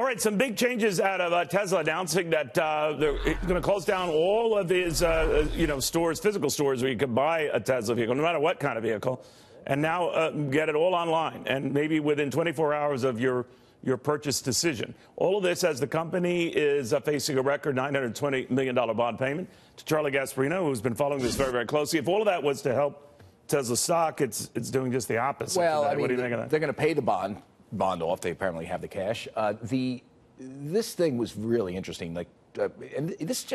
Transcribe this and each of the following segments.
All right, some big changes out of Tesla announcing that they're going to close down all of these, stores, physical stores where you can buy a Tesla vehicle, no matter what kind of vehicle, and now get it all online, and maybe within 24 hours of your purchase decision. All of this as the company is facing a record $920 million bond payment to Charlie Gasparino, who's been following this very, very closely. If all of that was to help Tesla stock, it's doing just the opposite. Well, what do you think of that? They're going to pay the bond off. They apparently have the cash. This thing was really interesting. And this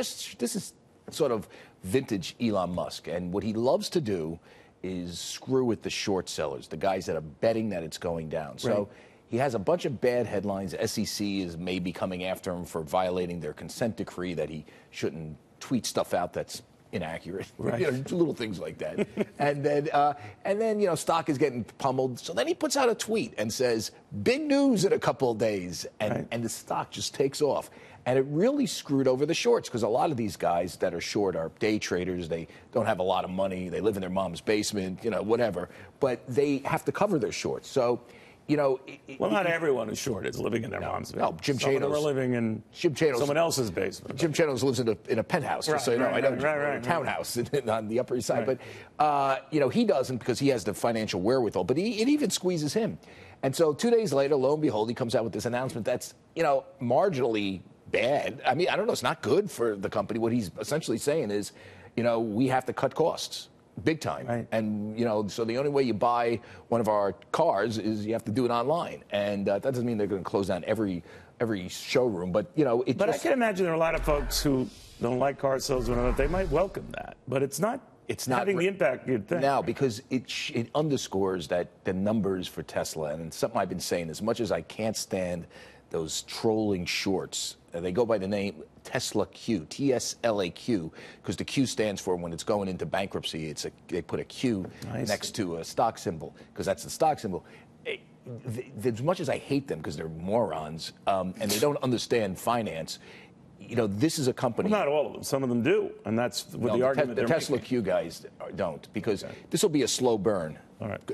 is sort of vintage Elon Musk. And what he loves to do is screw with the short sellers, the guys that are betting that it's going down. So right. He has a bunch of bad headlines. SEC is maybe coming after him for violating their consent decree that he shouldn't tweet stuff out that's inaccurate, right. Little things like that. and then stock is getting pummeled. So then he puts out a tweet and says, "Big news in a couple of days," and the stock just takes off. And it really screwed over the shorts because a lot of these guys that are short are day traders. They don't have a lot of money. They live in their mom's basement, whatever. But they have to cover their shorts. So. Well, not everyone who's short is living in their mom's basement. No, Jim Some of them Chanos are living in someone else's basement. Jim Chanos lives in a penthouse, just so you know. I know, a townhouse on the Upper East Side. Right. But, he doesn't because he has the financial wherewithal. But it even squeezes him. And so 2 days later, lo and behold, he comes out with this announcement that's, marginally bad. I mean, I don't know. It's not good for the company. What he's essentially saying is, we have to cut costs. Big time. Right. And, so the only way you buy one of our cars is you have to do it online. And that doesn't mean they're going to close down every showroom. But, But I can imagine there are a lot of folks who don't like car salesmen. They might welcome that. But it's not having the impact you'd think. Now, because it underscores that the numbers for Tesla, and it's something I've been saying, as much as I can't stand those trolling shorts, they go by the name Tesla Q, TSLAQ, because the Q stands for when it's going into bankruptcy. They put a Q next to a stock symbol because that's the stock symbol. As much as I hate them because they're morons and they don't understand finance, this is a company. Well, not all of them. Some of them do, and that's what the argument. The Tesla Q guys don't, because this will be a slow burn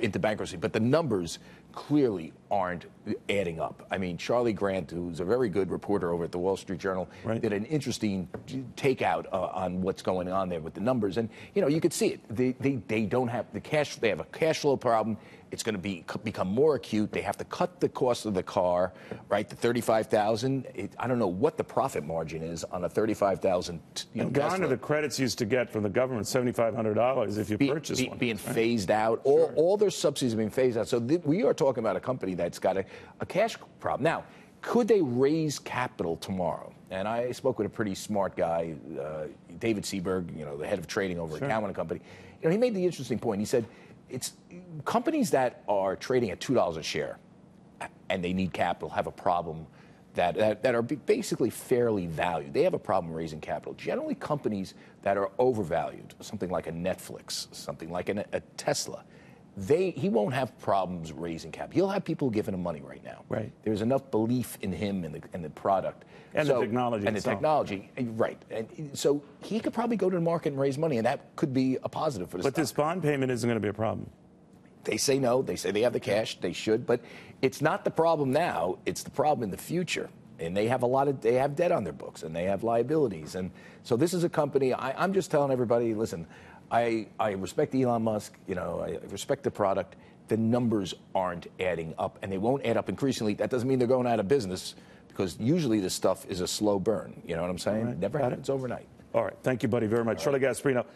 into bankruptcy. But the numbers clearly aren't adding up. I mean, Charlie Grant, who's a very good reporter over at the Wall Street Journal, did an interesting takeout on what's going on there with the numbers, and you could see it. They don't have the cash. They have a cash flow problem. It's going to become more acute. They have to cut the cost of the car, right? The $35,000. I don't know what the profit margin is on a $35,000. Gone are the credits you used to get from the government, $7,500 if you purchase one. Being phased out. All their subsidies are being phased out. So we are talking about a company that's got a cash problem. Now, could they raise capital tomorrow? And I spoke with a pretty smart guy, David Seaberg, the head of trading over at Cowen & Company. He made the interesting point. He said, it's companies that are trading at $2 a share and they need capital have a problem that are basically fairly valued. They have a problem raising capital. Generally, companies that are overvalued, something like a Netflix, something like a Tesla, he won't have problems raising capital. He'll have people giving him money right now. Right. There's enough belief in him and the product. And the technology. And the technology, right. And so he could probably go to the market and raise money, and that could be a positive for the stock. But this bond payment isn't going to be a problem. They say no. They say they have the cash. They should. But it's not the problem now. It's the problem in the future. And they have they have debt on their books, and they have liabilities. And so this is a company, I'm just telling everybody, listen, I respect Elon Musk. I respect the product. The numbers aren't adding up, and they won't add up increasingly. That doesn't mean they're going out of business, because usually this stuff is a slow burn. You know what I'm saying? Right. Never happens overnight. All right. Thank you, buddy, very much. Charlie Gasparino.